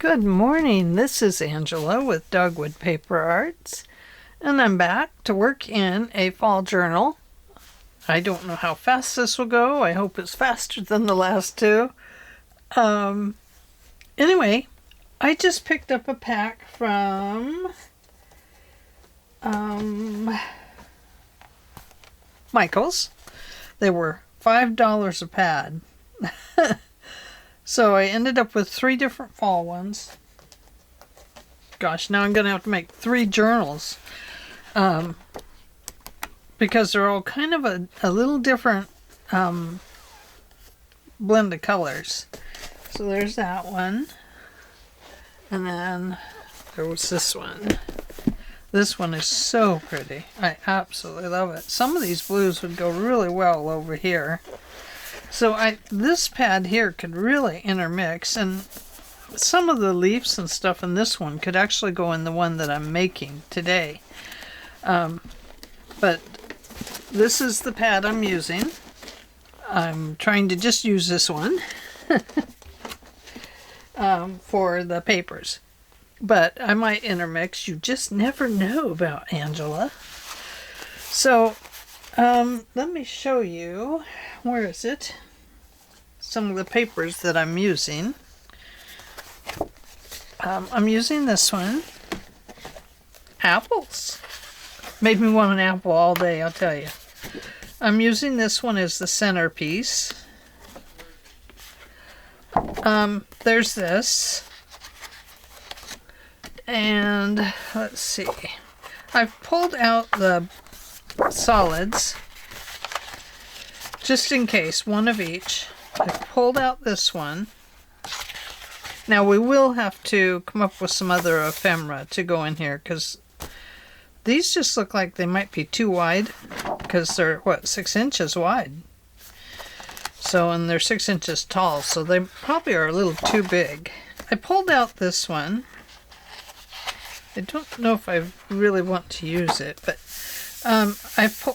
Good morning, this is Angela with Dogwood Paper Arts, and I'm back to work in a fall journal. I don't know how fast this will go. I hope it's faster than the last two. Anyway, I just picked up a pack from Michael's. They were $5 a pad. So I ended up with 3 different fall ones. Gosh, now I'm going to have to make 3 journals. Because they're all kind of a little different blend of colors. So there's that one. And then there was this one. This one is so pretty. I absolutely love it. Some of these blues would go really well over here. So this pad here could really intermix, and some of the leaves and stuff in this one could actually go in the one that I'm making today. But this is the pad I'm using. I'm trying to just use this one for the papers. But I might intermix. You just never know about Angela. So let me show you. Where is it? Some of the papers that I'm using. I'm using this one. Apples. Made me want an apple all day, I'll tell you. I'm using this one as the centerpiece. There's this. And let's see. I've pulled out the solids. Just in case, one of each. I pulled out this one. Now we will have to come up with some other ephemera to go in here, because these just look like they might be too wide, because they're, 6 inches wide. So, and they're 6 inches tall, so they probably are a little too big. I pulled out this one. I don't know if I really want to use it, but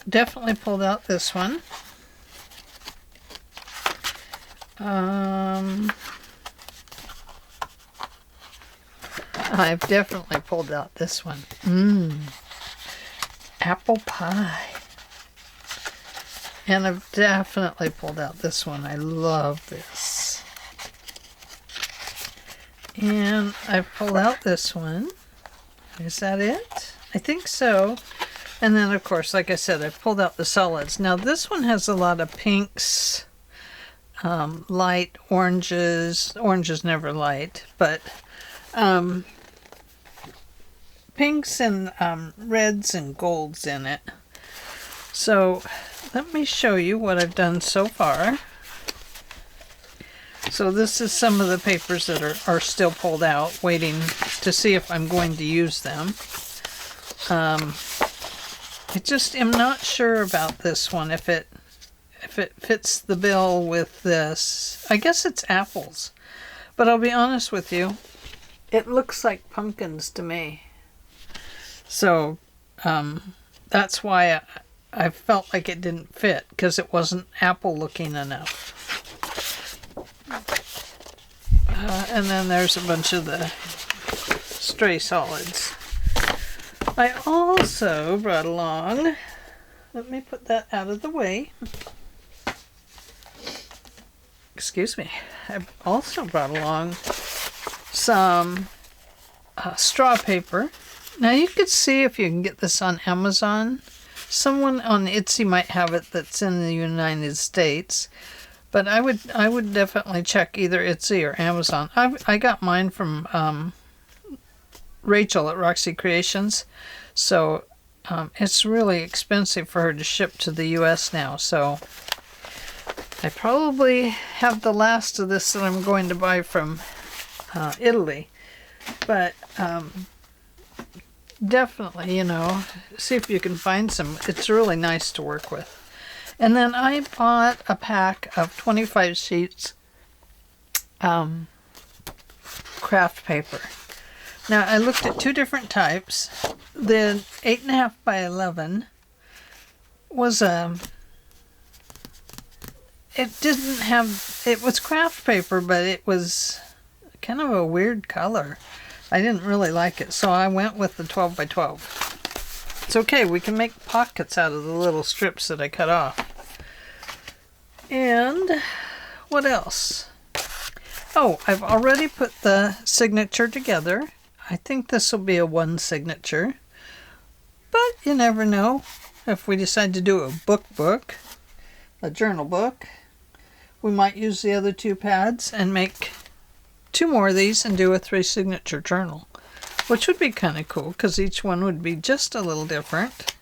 definitely pulled out this one. I've definitely pulled out this one. Apple pie. And I've definitely pulled out this one. I love this. And I've pulled out this one. Is that it? I think so. And then, of course, like I said, I pulled out the solids. Now, this one has a lot of pinks. Light oranges. Orange is never light, but pinks and reds and golds in it. So let me show you what I've done so far. So this is some of the papers that are still pulled out, waiting to see if I'm going to use them. I just am not sure about this one, if it fits the bill with this. I guess it's apples. But I'll be honest with you, it looks like pumpkins to me. So that's why I felt like it didn't fit, because it wasn't apple looking enough. And then there's a bunch of the stray solids. I also brought along, let me put that out of the way. Excuse me. I also brought along some straw paper. Now you could see if you can get this on Amazon. Someone on Etsy might have it that's in the United States. But I would definitely check either Etsy or Amazon. I got mine from Rachel at Roxy Creations. So it's really expensive for her to ship to the US now. So I probably have the last of this that I'm going to buy from Italy. But definitely, see if you can find some. It's really nice to work with. And then I bought a pack of 25 sheets craft paper. Now I looked at 2 different types. The 8.5 by 11 was it was craft paper, but it was kind of a weird color. I didn't really like it, so I went with the 12 by 12. It's okay, we can make pockets out of the little strips that I cut off. And what else? Oh, I've already put the signature together. I think this will be a one signature, but you never know. If we decide to do a book, a journal book, we might use the other two pads and make two more of these and do a 3 signature journal, which would be kind of cool because each one would be just a little different.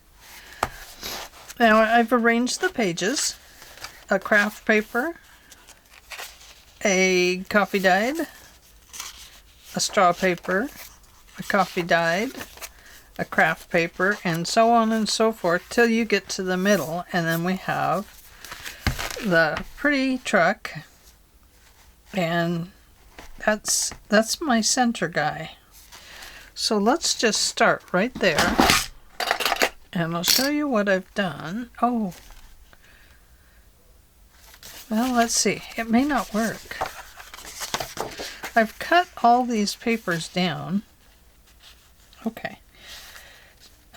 Now I've arranged the pages, a craft paper, a coffee dyed, a straw paper, a coffee dyed, a craft paper, and so on and so forth till you get to the middle, and then we have the pretty truck, and that's my center guy. So let's just start right there, and I'll show you what I've done. Oh, well, let's see. It may not work. I've cut all these papers down. Okay.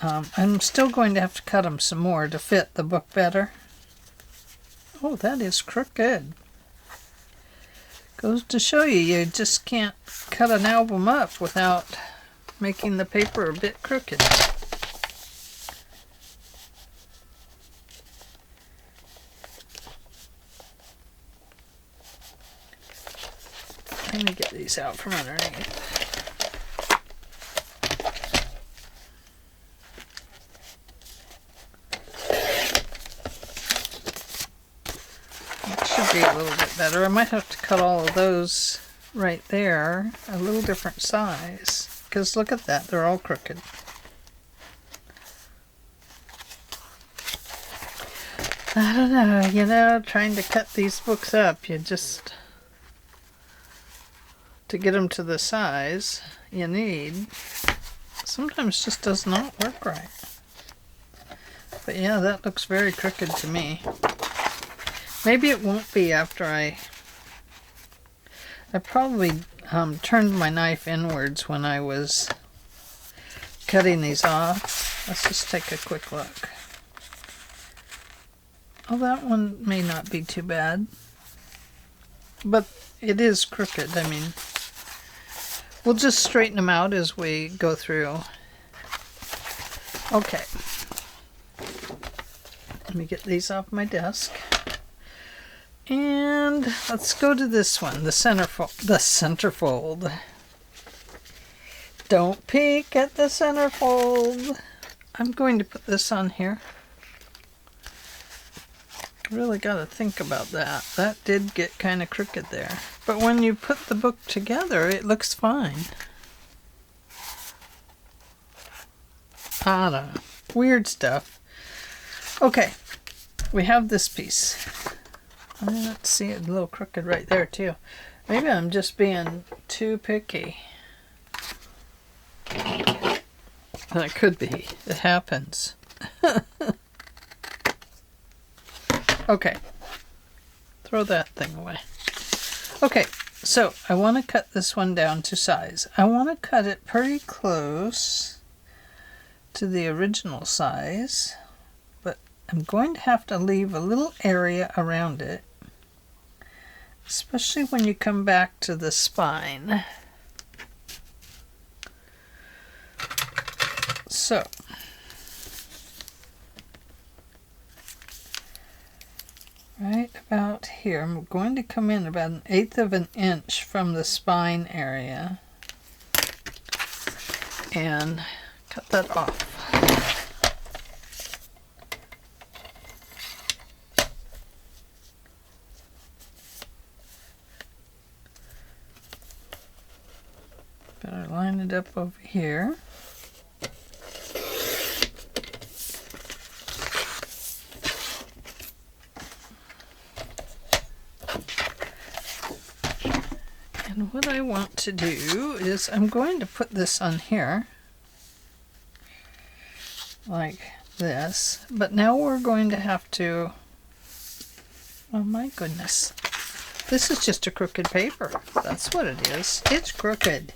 I'm still going to have to cut them some more to fit the book better. Oh, that is crooked. Goes to show you, you just can't cut an album up without making the paper a bit crooked. Let me get these out from underneath. Be a little bit better. I might have to cut all of those right there a little different size, because look at that, they're all crooked. I don't know, you know, trying to cut these books up, you just, to get them to the size you need, sometimes just does not work right. But yeah, that looks very crooked to me. Maybe it won't be after I probably turned my knife inwards when I was cutting these off. Let's just take a quick look. Oh, that one may not be too bad. But it is crooked. I mean, we'll just straighten them out as we go through. Okay. Let me get these off my desk. And let's go to this one, the centerfold. Don't peek at the centerfold. I'm going to put this on here. Really got to think about that. That did get kind of crooked there. But when you put the book together, it looks fine. I don't know. Weird stuff. Okay, we have this piece. Let's see, it's a little crooked right there too. Maybe I'm just being too picky. That could be. It happens. Okay. Throw that thing away. Okay, so I want to cut this one down to size. I want to cut it pretty close to the original size, but I'm going to have to leave a little area around it, especially when you come back to the spine. So, right about here, I'm going to come in about 1/8 of an inch from the spine area and cut that off. Better line it up over here. And what I want to do is I'm going to put this on here like this, but now we're going to have to, oh my goodness, This is just a crooked paper. That's what it is. It's crooked.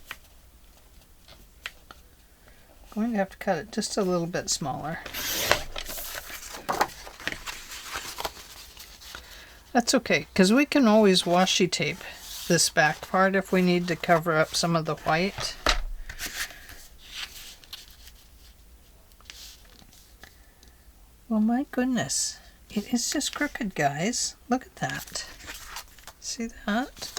I'm going to have to cut it just a little bit smaller. That's okay, because we can always washi tape this back part if we need to cover up some of the white. Well, my goodness. It is just crooked, guys. Look at that. See that?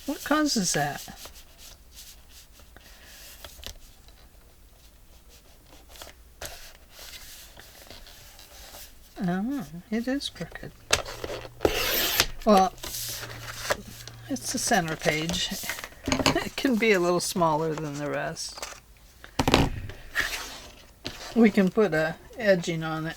What causes that? Oh, it is crooked. Well, it's the center page. It can be a little smaller than the rest. We can put a edging on it.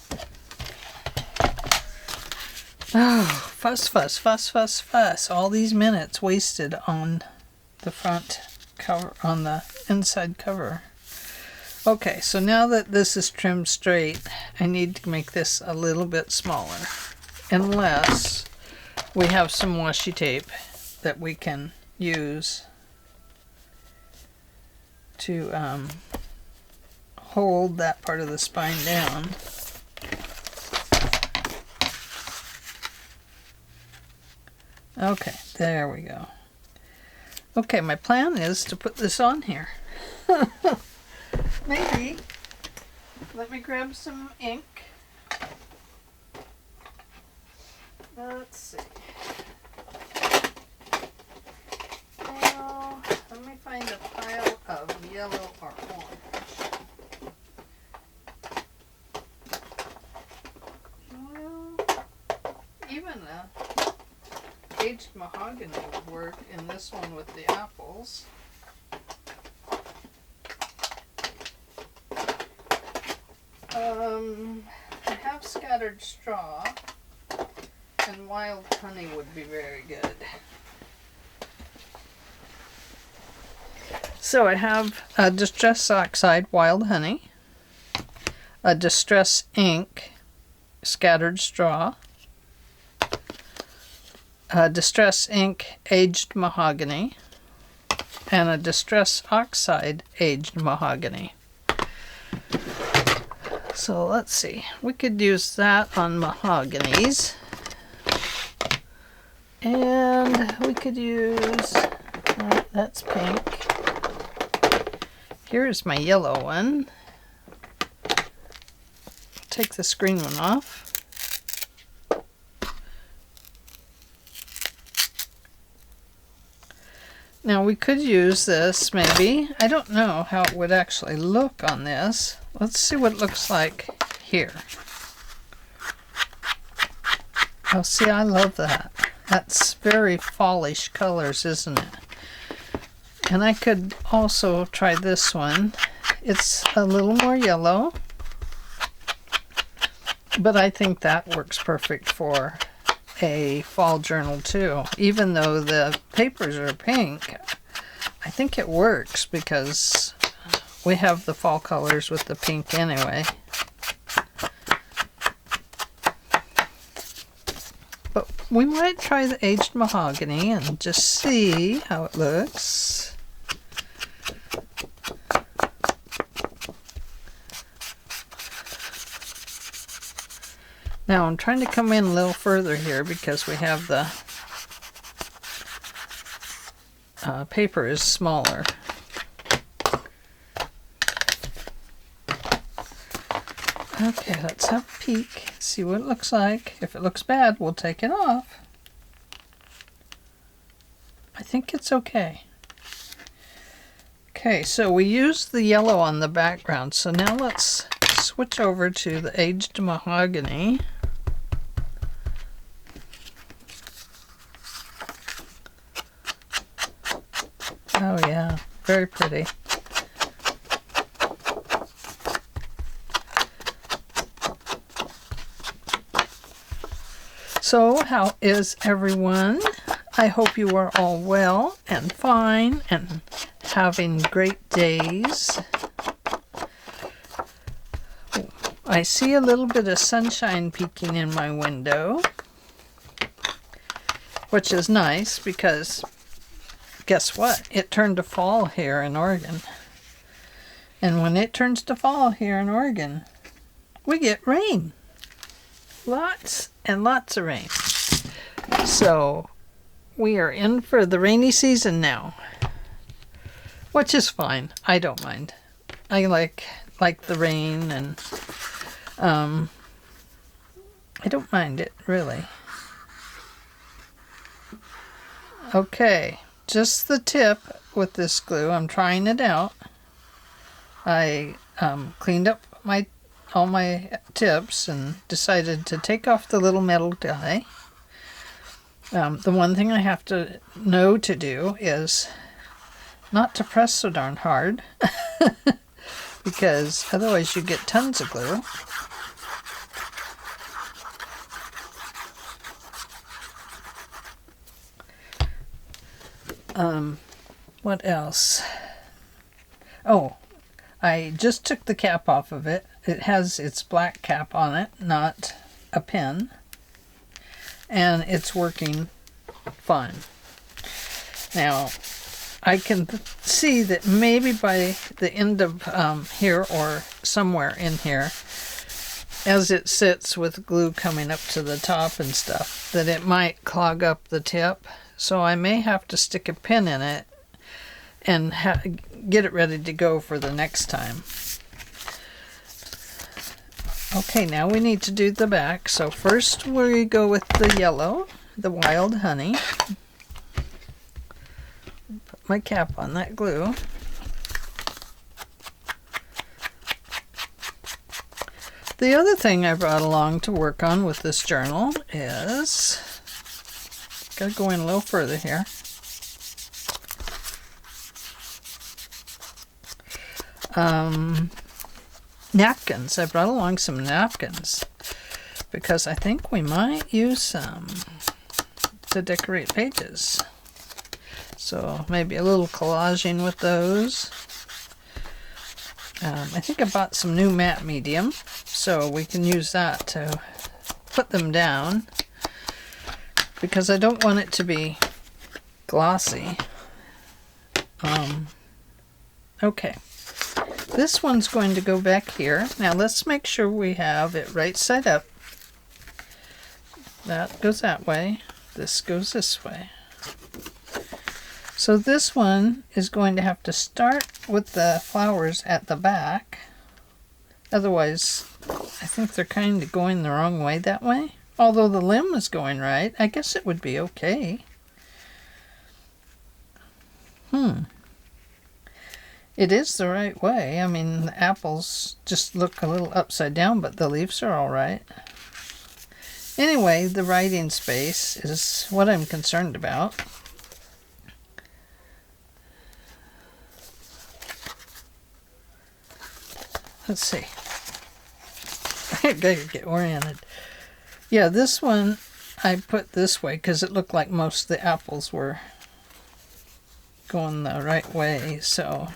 Oh, fuss, fuss, fuss, fuss, fuss. All these minutes wasted on the front cover, on the inside cover. Okay, so now that this is trimmed straight, I need to make this a little bit smaller. Unless we have some washi tape that we can use to hold that part of the spine down. Okay, there we go. Okay, my plan is to put this on here. Maybe. Let me grab some ink. Let's see. Well, let me find a pile of yellow or orange. Well, even a aged mahogany would work in this one with the apples. I have scattered straw, and wild honey would be very good. So I have a Distress Oxide Wild Honey, a Distress Ink Scattered Straw, a Distress Ink Aged Mahogany, and a Distress Oxide Aged Mahogany. So let's see, we could use that on mahoganies, and we could use, that's pink. Here's my yellow one. Take the screen one off. Now we could use this maybe. I don't know how it would actually look on this. Let's see what it looks like here. Oh, see, I love that. That's very fallish colors, isn't it? And I could also try this one. It's a little more yellow, but I think that works perfect for a fall journal too. Even though the papers are pink, I think it works because we have the fall colors with the pink anyway. But we might try the aged mahogany and just see how it looks. Now I'm trying to come in a little further here because we have the paper is smaller. Okay, let's have a peek, see what it looks like. If it looks bad, we'll take it off. I think it's okay. Okay, so we used the yellow on the background, so now let's switch over to the aged mahogany. Oh yeah, very pretty. So, how is everyone? I hope you are all well and fine and having great days. I see a little bit of sunshine peeking in my window, which is nice because guess what? It turned to fall here in Oregon. And when it turns to fall here in Oregon, we get rain. Lots and lots of rain. So we are in for the rainy season now, which is fine. I don't mind. I like the rain, and I don't mind it really. Okay, just the tip with this glue. I'm trying it out. I cleaned up all my tips and decided to take off the little metal die. The one thing I have to know to do is not to press so darn hard because otherwise you get tons of glue. What else? Oh, I just took the cap off of it. It has its black cap on it, not a pin. And it's working fine. Now, I can see that maybe by the end of here or somewhere in here, as it sits with glue coming up to the top and stuff, that it might clog up the tip. So I may have to stick a pin in it and get it ready to go for the next time. Okay, now we need to do the back. So first we go with the yellow, the wild honey. Put my cap on that glue. The other thing I brought along to work on with this journal is, gotta go in a little further here. Napkins. I brought along some napkins because I think we might use some to decorate pages. So maybe a little collaging with those. I think I bought some new matte medium, so we can use that to put them down because I don't want it to be glossy. Okay. This one's going to go back here. Now let's make sure we have it right side up. That goes that way. This goes this way. So this one is going to have to start with the flowers at the back. Otherwise, I think they're kind of going the wrong way that way. Although the limb is going right, I guess it would be okay. It is the right way. I mean, the apples just look a little upside down, but the leaves are all right. Anyway, the writing space is what I'm concerned about. Let's see. I gotta get oriented. Yeah, this one I put this way because it looked like most of the apples were going the right way, so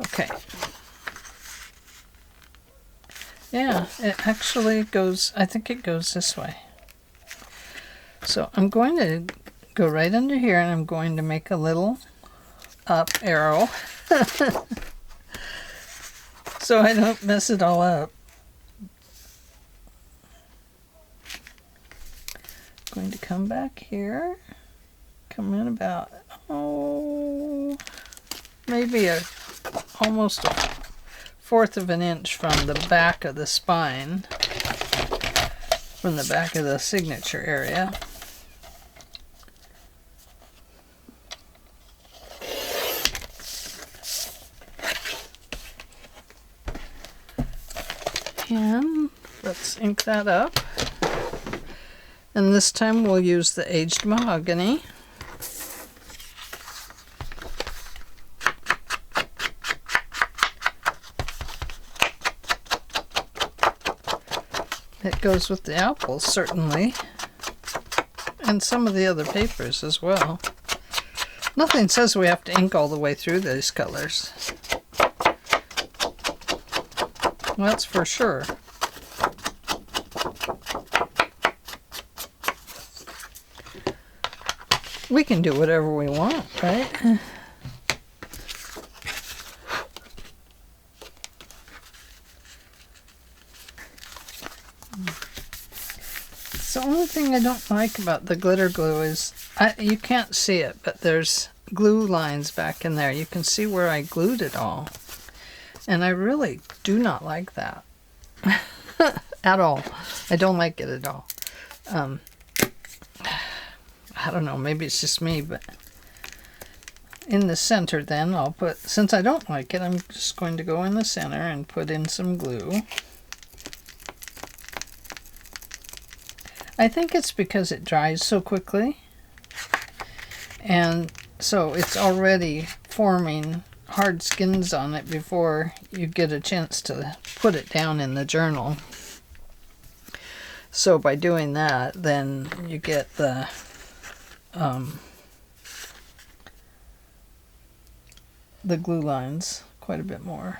okay. Yeah, it actually goes, I think it goes this way. So I'm going to go right under here and I'm going to make a little up arrow so I don't mess it all up. Going to come back here, come in about, maybe almost a 1/4 of an inch from the back of the spine, from the back of the signature area. And let's ink that up. And this time we'll use the aged mahogany. It goes with the apples, certainly, and some of the other papers as well. Nothing says we have to ink all the way through these colors. That's for sure. We can do whatever we want, right? The only thing I don't like about the glitter glue is you can't see it, but there's glue lines back in there. You can see where I glued it all. And I really do not like that. At all. I don't like it at all. I don't know, maybe it's just me, but in the center then I'll put, since I don't like it, I'm just going to go in the center and put in some glue. I think it's because it dries so quickly, and so it's already forming hard skins on it before you get a chance to put it down in the journal. So by doing that, then you get the glue lines quite a bit more.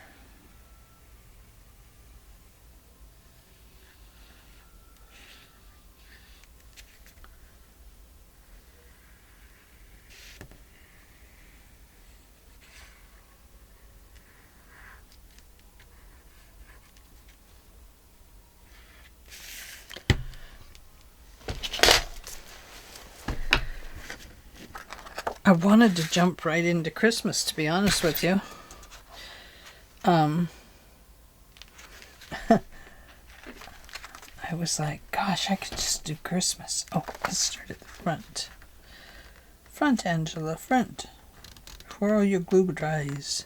I wanted to jump right into Christmas, to be honest with you. I was like, gosh, I could just do Christmas. Oh, let's start at the front. Front, Angela, front. Where are your glue dries,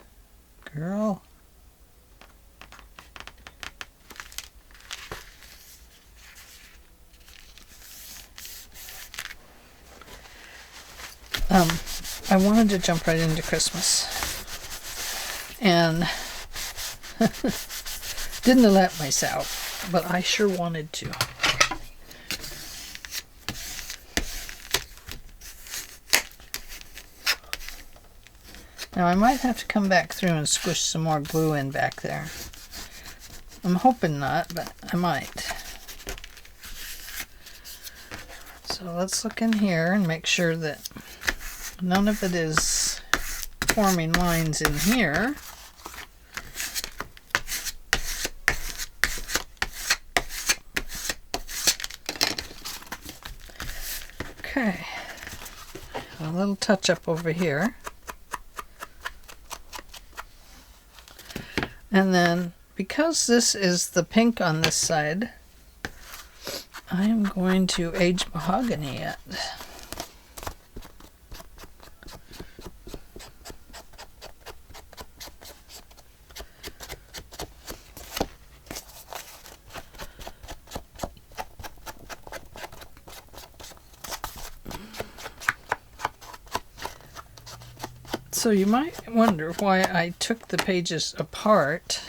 girl? I wanted to jump right into Christmas, and didn't let myself, but I sure wanted to. Now I might have to come back through and squish some more glue in back there. I'm hoping not, but I might. So let's look in here and make sure that none of it is forming lines in here. Okay, a little touch up over here. And then, because this is the pink on this side, I'm going to age mahogany it. So you might wonder why I took the pages apart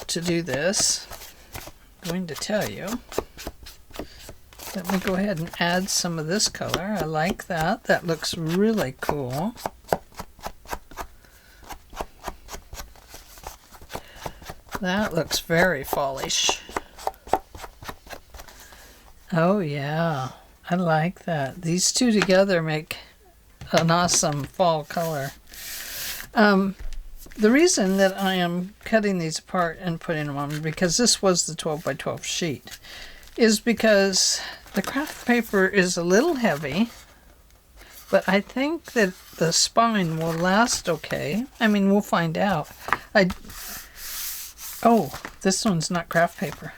to do this. I'm going to tell you. Let me go ahead and add some of this color. I like that. That looks really cool. That looks very fallish. Oh yeah, I like that. These two together make an awesome fall color. The reason that I am cutting these apart and putting them on, because this was the 12 by 12 sheet, is because the craft paper is a little heavy, but I think that the spine will last okay. I mean, we'll find out. Oh, this one's not craft paper.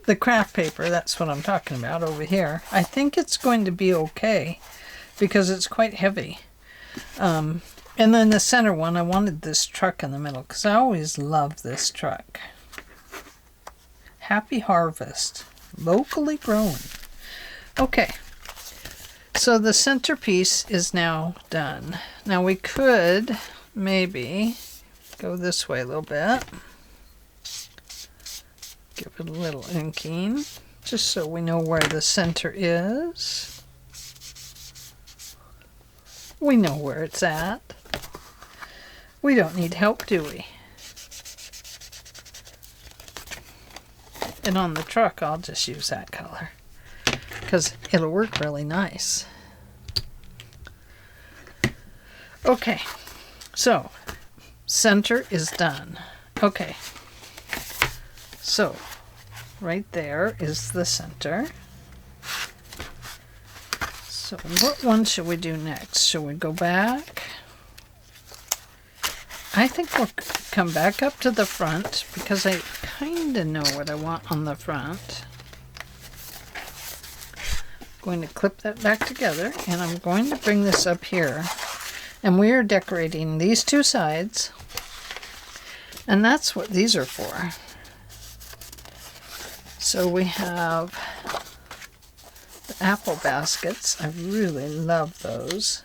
The craft paper, that's what I'm talking about over here. I think it's going to be okay because it's quite heavy. And then the center one, I wanted this truck in the middle because I always love this truck. Happy Harvest, locally grown. Okay, so the centerpiece is now done. Now we could maybe go this way a little bit. Give it a little inking, just so we know where the center is. We know where it's at. We don't need help, do we? And on the truck, I'll just use that color because it'll work really nice. Okay, so center is done. Okay, so right there is the center. So what one should we do next? Should we go back? I think we'll come back up to the front because I kind of know what I want on the front. I'm going to clip that back together, and I'm going to bring this up here. And we are decorating these two sides, and that's what these are for. So we have the apple baskets. I really love those.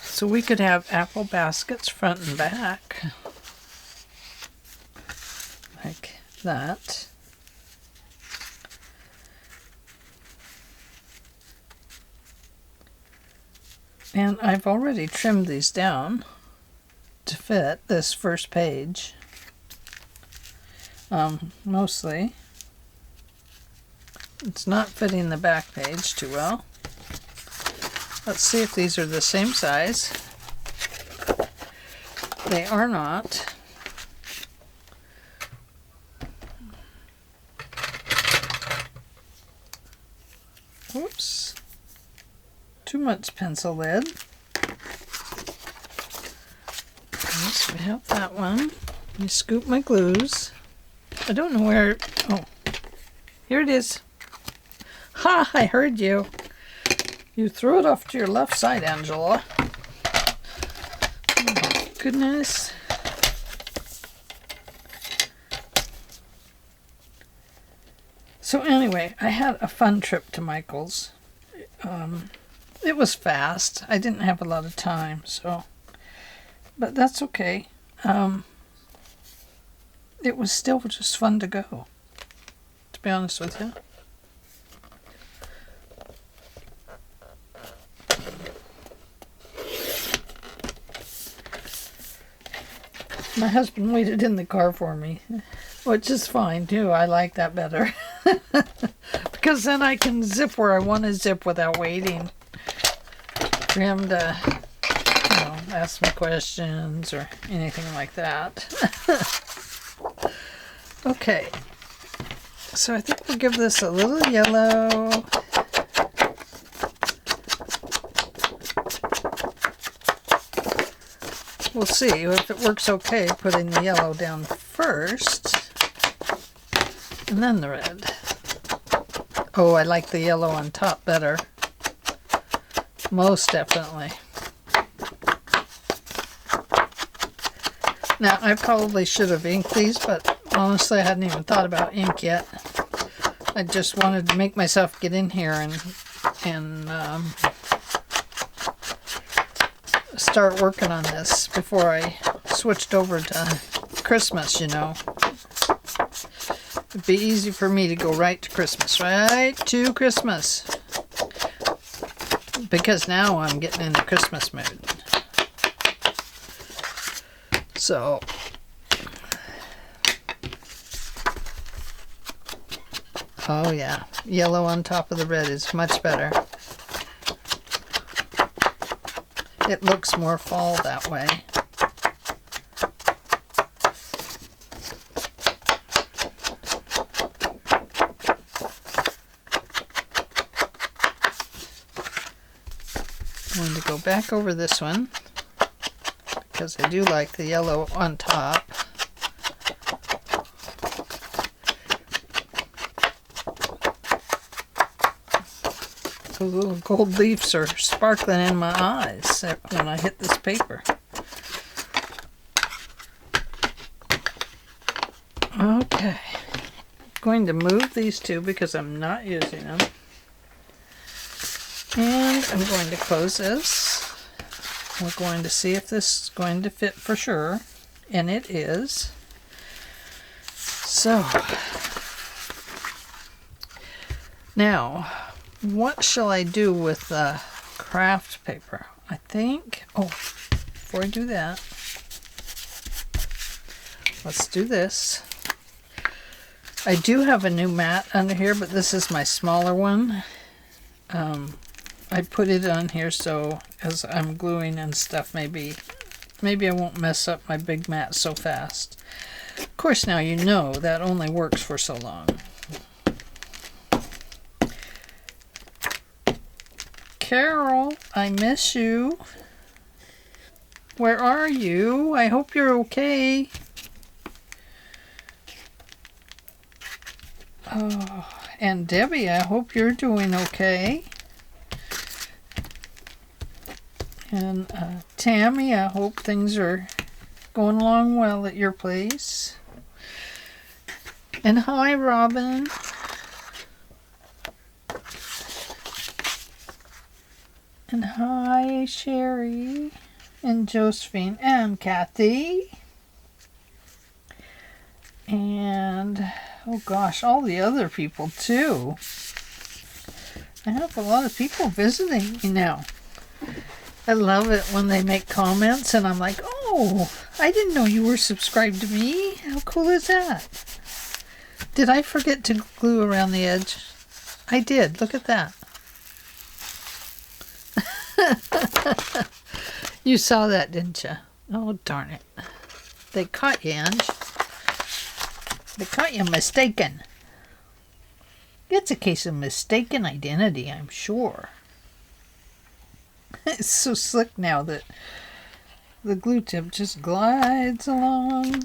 So we could have apple baskets front and back, like that. And I've already trimmed these down to fit this first page, mostly. It's not fitting the back page too well. Let's see if these are the same size. They are not. Oops. Too much pencil lead. So we have that one. Let me scoop my glues. I don't know where. Oh, here it is. Ha! I heard you. You threw it off to your left side, Angela. Oh my goodness. So anyway, I had a fun trip to Michael's. It was fast. I didn't have a lot of time, so, but that's okay. It was still just fun to go, to be honest with you. My husband waited in the car for me, which is fine too. I like that better. Because then I can zip where I want to zip without waiting for him to, ask me questions or anything like that. Okay, so I think we'll give this a little yellow. We'll see if it works okay putting the yellow down first and then the red. Oh, I like the yellow on top better. Most definitely. Now, I probably should have inked these, but honestly, I hadn't even thought about ink yet. I just wanted to make myself get in here and start working on this before I switched over to Christmas, It'd be easy for me to go right to Christmas. Right to Christmas. Because now I'm getting in the Christmas mood. So, oh yeah, yellow on top of the red is much better. It looks more fall that way. I'm going to go back over this one because I do like the yellow on top. Those little gold leaves are sparkling in my eyes when I hit this paper. Okay. I'm going to move these two because I'm not using them. And I'm going to close this. We're going to see if this is going to fit for sure. And it is. So. Now, what shall I do with the craft paper? I think, before I do that, let's do this. I do have a new mat under here, but this is my smaller one. I put it on here so as I'm gluing and stuff, maybe I won't mess up my big mat so fast. Of course, now you know that only works for so long. Carol, I miss you. Where are you? I hope you're okay. Oh, and Debbie, I hope you're doing okay. And Tammy, I hope things are going along well at your place. And hi, Robin. And hi, Sherry. And Josephine. And Kathy. And, oh gosh, all the other people too. I have a lot of people visiting me now. I love it when they make comments and I'm like, oh, I didn't know you were subscribed to me. How cool is that? Did I forget to glue around the edge? I did. Look at that. You saw that, didn't you? Oh, darn it. They caught you, Ange. They caught you mistaken. It's a case of mistaken identity, I'm sure. It's so slick now that the glue tip just glides along.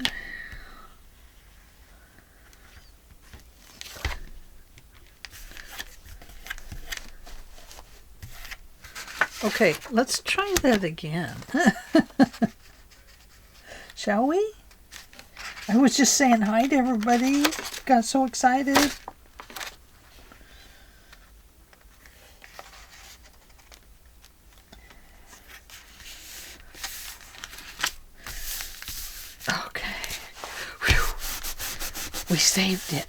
Okay, let's try that again. Shall we? I was just saying hi to everybody. Got so excited. Okay. Whew. We saved it.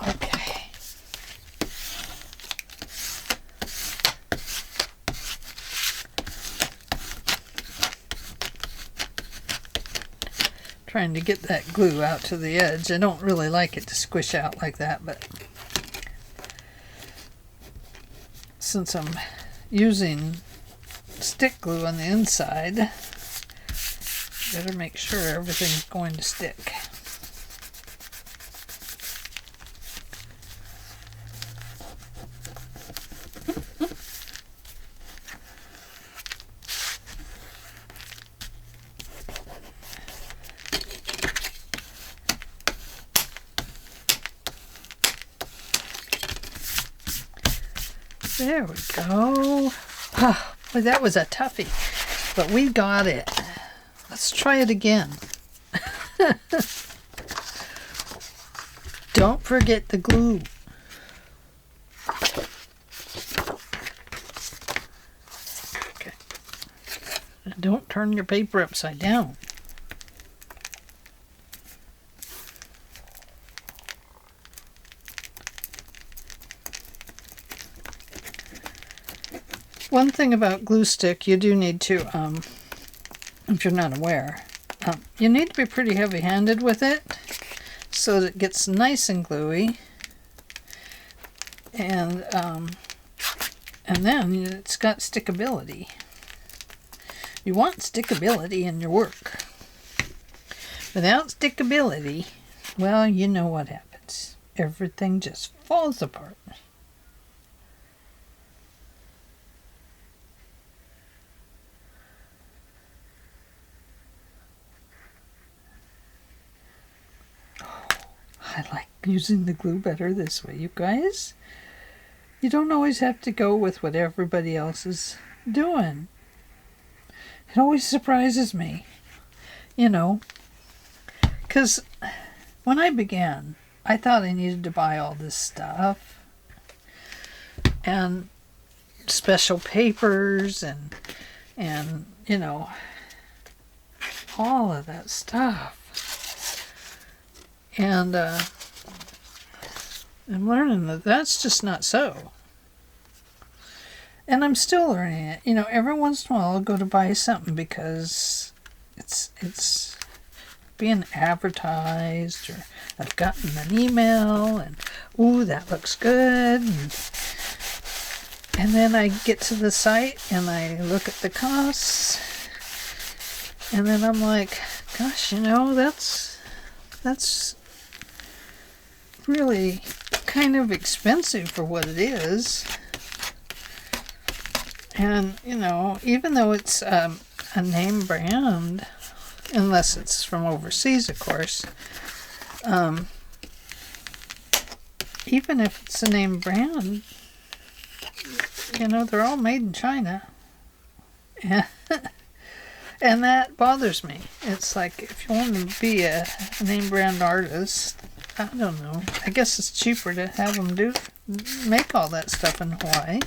Okay. Trying to get that glue out to the edge. I don't really like it to squish out like that, but since I'm using stick glue on the inside, better make sure everything's going to stick. There we go. Oh, well, that was a toughie, but we got it. Let's try it again. Don't forget the glue. Okay. And don't turn your paper upside down. One thing about glue stick, you do need to, if you're not aware, you need to be pretty heavy-handed with it so that it gets nice and gluey. And then it's got stickability. You want stickability in your work. Without stickability, well, you know what happens. Everything just falls apart. I like using the glue better this way, you guys. You don't always have to go with what everybody else is doing. It always surprises me, you know, because when I began, I thought I needed to buy all this stuff and special papers and you know, all of that stuff. And I'm learning that that's just not so. And I'm still learning it. You know, every once in a while I'll go to buy something because it's being advertised, or I've gotten an email and, ooh, that looks good. And then I get to the site and I look at the costs, and then I'm like, gosh, you know, that's really kind of expensive for what it is. And, you know, even though it's a name brand, unless it's from overseas, of course, even if it's a name brand, you know, they're all made in China. And, and that bothers me. It's like, if you want to be a name brand artist, I don't know. I guess it's cheaper to have them make all that stuff in Hawaii.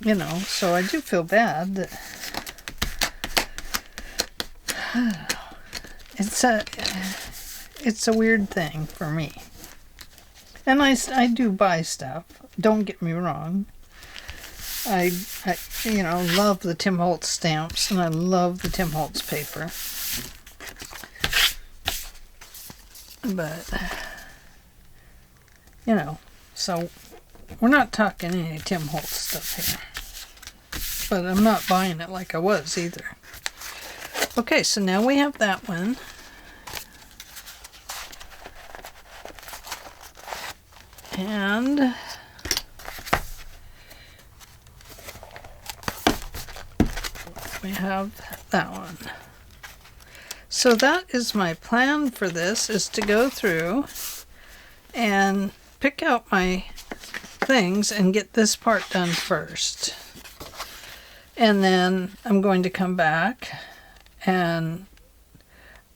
You know, so I do feel bad that it's a weird thing for me. And I do buy stuff. Don't get me wrong. I you know, love the Tim Holtz stamps, and I love the Tim Holtz paper. But, you know, so we're not talking any Tim Holtz stuff here. But I'm not buying it like I was either. Okay, so now we have that one. And we have that one. So that is my plan for this, is to go through and pick out my things and get this part done first. And then I'm going to come back, and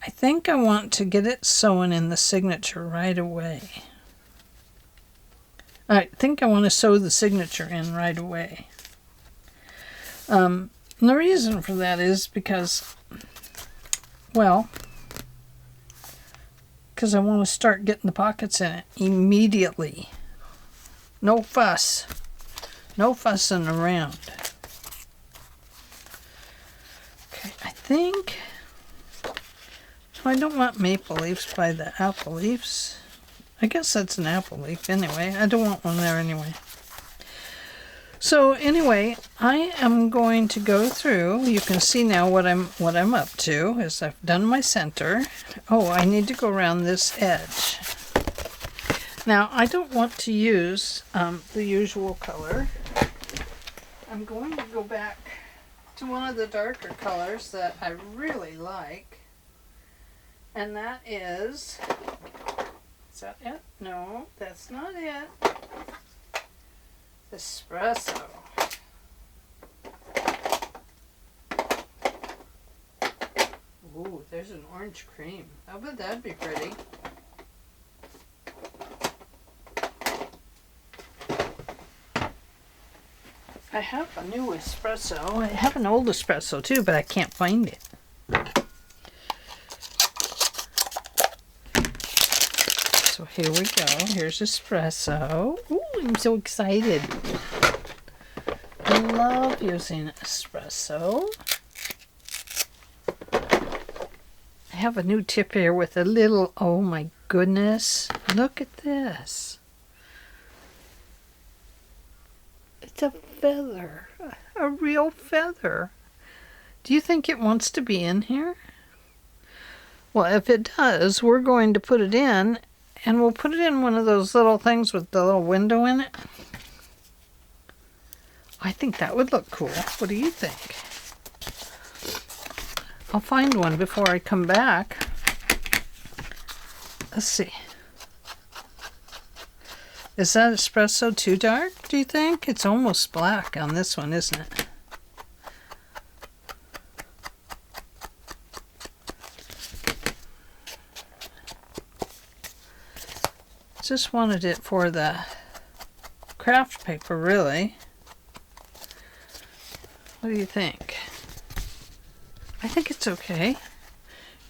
I think I want to get it sewn in the signature right away. I think I want to sew the signature in right away. And the reason for that is because, well, because I want to start getting the pockets in it immediately. No fuss. No fussing around. Okay, I think I don't want maple leaves by the apple leaves. I guess that's an apple leaf anyway. I don't want one there anyway. So anyway, I am going to go through. You can see now what I'm up to is I've done my center. Oh, I need to go around this edge. Now I don't want to use the usual color. I'm going to go back to one of the darker colors that I really like, and that is that it? No, that's not it. Espresso. Ooh, there's an orange cream. I bet that'd be pretty. I have a new espresso. I have an old espresso too, but I can't find it. So here we go. Here's espresso. Ooh, I'm so excited. I love using espresso. I have a new tip here with a little, oh my goodness. Look at this. It's a feather. A real feather. Do you think it wants to be in here? Well, if it does, we're going to put it in. And we'll put it in one of those little things with the little window in it. I think that would look cool. What do you think? I'll find one before I come back. Let's see. Is that espresso too dark, do you think? It's almost black on this one, isn't it? Just wanted it for the craft paper, really. What do you think? I think it's okay.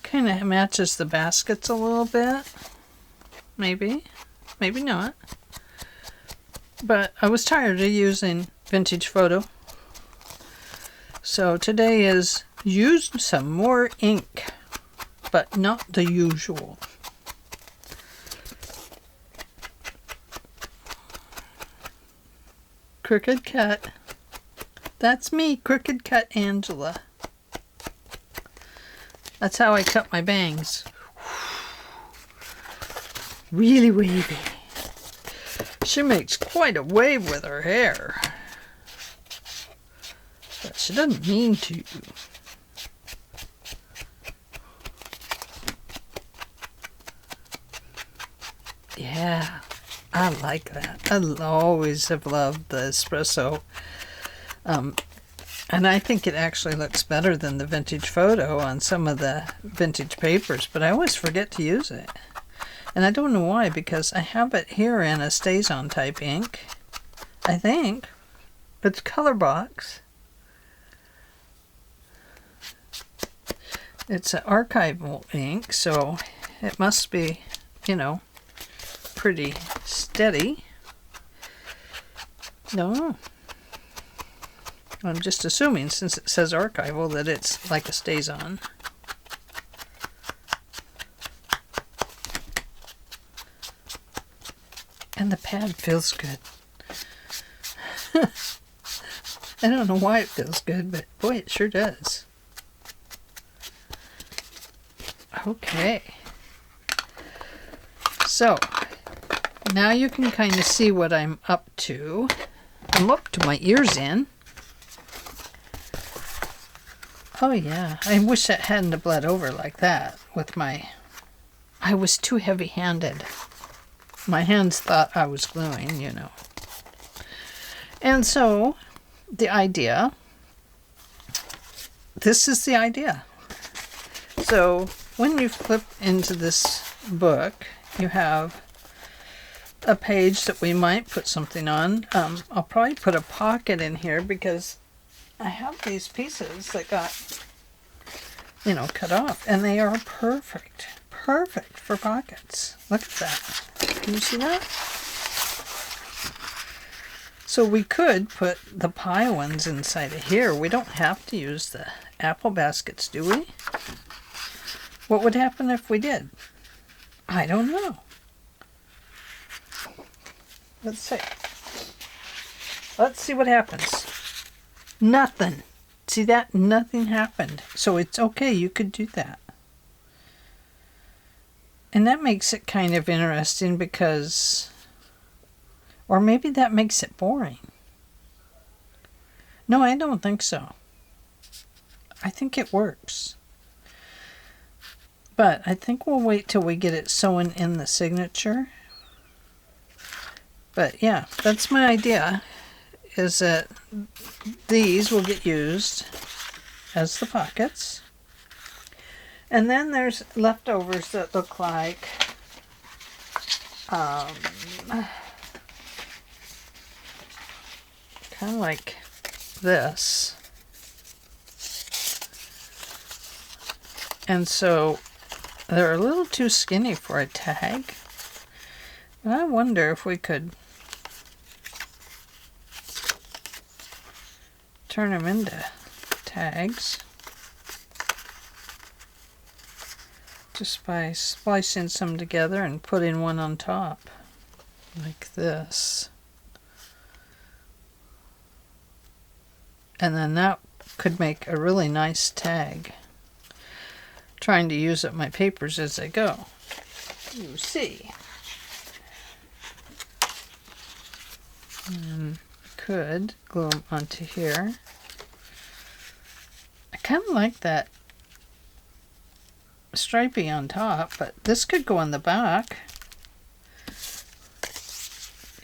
Kind of matches the baskets a little bit. Maybe. Maybe not. But I was tired of using vintage photo. So today is use some more ink, but not the usual. Crooked Cut. That's me, Crooked Cut Angela. That's how I cut my bangs. Really wavy. She makes quite a wave with her hair. But she doesn't mean to. Yeah, I like that. I always have loved the espresso. And I think it actually looks better than the vintage photo on some of the vintage papers, but I always forget to use it. And I don't know why, because I have it here in a StazOn type ink, I think. It's color box. It's an archival ink, so it must be, you know, pretty steady. No. I'm just assuming, since it says archival, that it's like a StazOn. And the pad feels good. I don't know why it feels good, but boy, it sure does. Okay. So, now you can kind of see what I'm up to. I'm up to my ears in. Oh yeah, I wish that hadn't have bled over like that with my... I was too heavy-handed. My hands thought I was gluing, you know. And so, the idea, this is the idea. So, when you flip into this book, you have a page that we might put something on. I'll probably put a pocket in here because I have these pieces that got, you know, cut off, and they are perfect. Perfect for pockets. Look at that. Can you see that? So we could put the pie ones inside of here. We don't have to use the apple baskets, do we? What would happen if we did? I don't know. Let's see. Let's see what happens. Nothing. See that? Nothing happened. So it's okay. You could do that. And that makes it kind of interesting because... Or maybe that makes it boring. No, I don't think so. I think it works. But I think we'll wait till we get it sewn in the signature. But yeah, that's my idea, is that these will get used as the pockets. And then there's leftovers that look like kind of like this. And so they're a little too skinny for a tag. But I wonder if we could turn them into tags just by splicing some together and putting one on top like this. And then that could make a really nice tag. Trying to use up my papers as I go. You see. And could glue them onto here. I kind of like that stripey on top, but this could go on the back.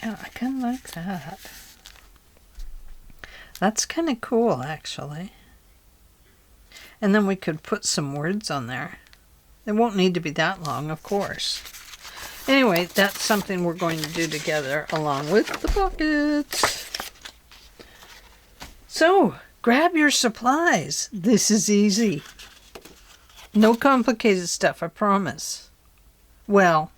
Yeah, I kind of like that. That's kind of cool, actually. And then we could put some words on there. It won't need to be that long, of course. Anyway, that's something we're going to do together along with the pockets. So, grab your supplies. This is easy. No complicated stuff, I promise. Well,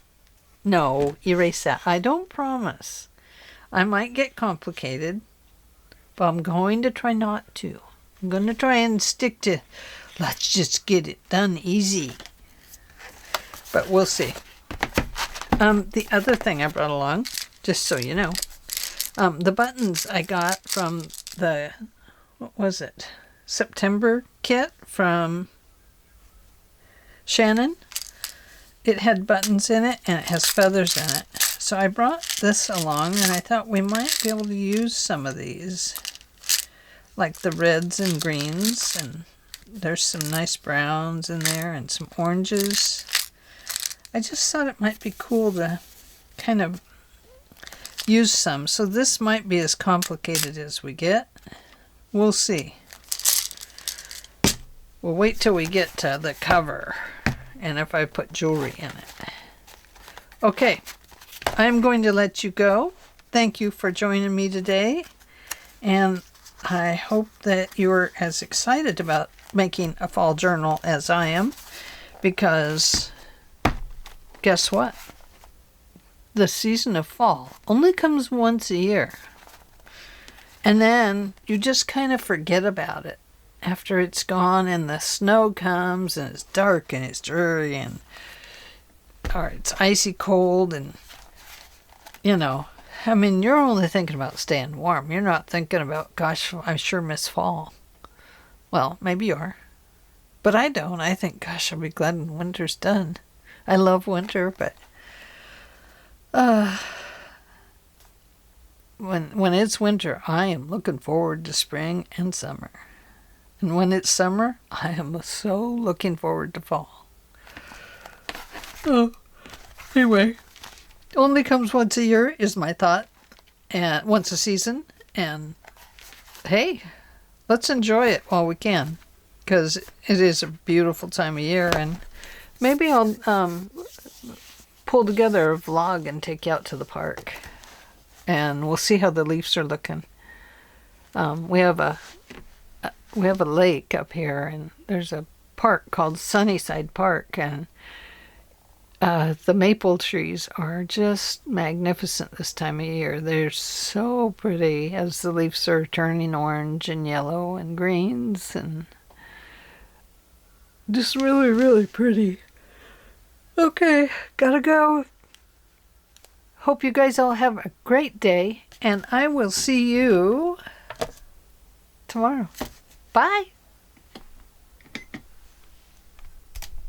no, erase that. I don't promise. I might get complicated, but I'm going to try not to. I'm going to try and stick to, let's just get it done easy. But we'll see. The other thing I brought along, just so you know, the buttons I got from the, what was it, September kit from Shannon. It had buttons in it and it has feathers in it. So I brought this along and I thought we might be able to use some of these, like the reds and greens, and there's some nice browns in there and some oranges. I just thought it might be cool to kind of use some. So this might be as complicated as we get. We'll see. We'll wait till we get to the cover and if I put jewelry in it. Okay, I'm going to let you go. Thank you for joining me today. And I hope that you're as excited about making a fall journal as I am, because guess what? The season of fall only comes once a year. And then you just kind of forget about it after it's gone and the snow comes and it's dark and it's dreary and or it's icy cold and, you know, I mean, you're only thinking about staying warm. You're not thinking about, gosh, I sure miss fall. Well, maybe you are. But I don't. I think, gosh, I'll be glad when winter's done. I love winter, but when it's winter, I am looking forward to spring and summer. And when it's summer, I am so looking forward to fall. Oh, anyway, only comes once a year is my thought, and once a season. And hey, let's enjoy it while we can, because it is a beautiful time of year. And maybe I'll pull together a vlog and take you out to the park, and we'll see how the leaves are looking. We have a lake up here, and there's a park called Sunnyside Park, and the maple trees are just magnificent this time of year. They're so pretty as the leaves are turning orange and yellow and greens, and just really, really pretty. Okay, gotta go. Hope you guys all have a great day, and I will see you tomorrow. Bye.